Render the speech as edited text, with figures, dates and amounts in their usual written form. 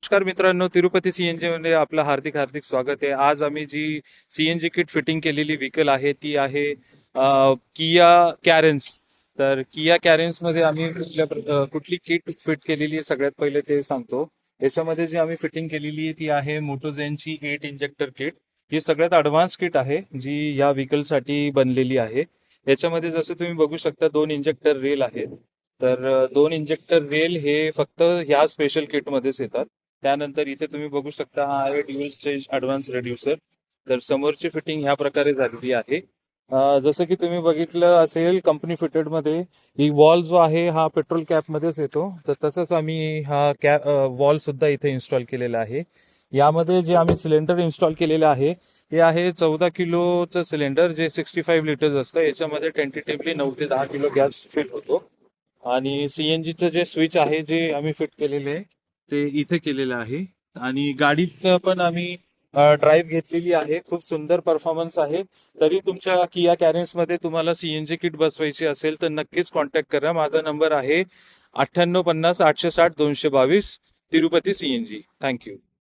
नमस्कार मित्रांनो, तिरुपती सीएनजी मध्ये आपलं हार्दिक हार्दिक स्वागत आहे. आज आम्ही जी सीएनजी किट फिटिंग केलेली व्हेकल आहे ती आहे किया कॅरेन्स. तर किया कॅरेन्स मध्ये आम्ही कुठली किट फिट केलेली आहे सगळ्यात पहिले ते सांगतो. याच्यामध्ये जी आम्ही फिटिंग केलेली आहे ती आहे मोटोझेनची 8 इंजेक्टर किट. ही सगळ्यात ॲडव्हान्स किट आहे जी या व्हेकलसाठी बनलेली आहे. याच्यामध्ये जसं तुम्ही बघू शकता 2 इंजेक्टर रेल आहेत. तर 2 इंजेक्टर रेल हे फक्त ह्या स्पेशल किटमध्येच येतात. त्यानंतर इथे तुम्ही बघू शकता हा आहे ड्युअल स्टेज ॲडव्हान्स रेड्युसर. तर समोरची फिटिंग ह्या प्रकारे झालेली आहे. जसं की तुम्ही बघितलं असेल कंपनी फिटेड मध्ये ही वॉल जो आहे हा पेट्रोल कॅप मध्येच येतो. तर तसंच आम्ही हा वॉल सुद्धा इथे इन्स्टॉल केलेला आहे. यामध्ये जे आम्ही सिलेंडर इन्स्टॉल केलेलं आहे हे आहे 14 किलोचं सिलेंडर जे 65 लिटर्स असतं. याच्यामध्ये टेंटेटिव्हली 9 ते 10 किलो गॅस फिट होतो. आणि सीएनजीचं जे स्विच आहे जे आम्ही फिट केलेले आहे ते इथे केलेलं आहे. आणि गाडीचं पण आम्ही ड्राईव्ह घेतलेली आहे. खूप सुंदर परफॉर्मन्स आहे. तरी तुमच्या किया कॅरेन्स मध्ये तुम्हाला सीएनजी किट बसवायची असेल तर नक्कीच कॉन्टॅक्ट करा. माझा नंबर आहे 9850 860 222 तिरुपती सीएनजी. थँक्यू.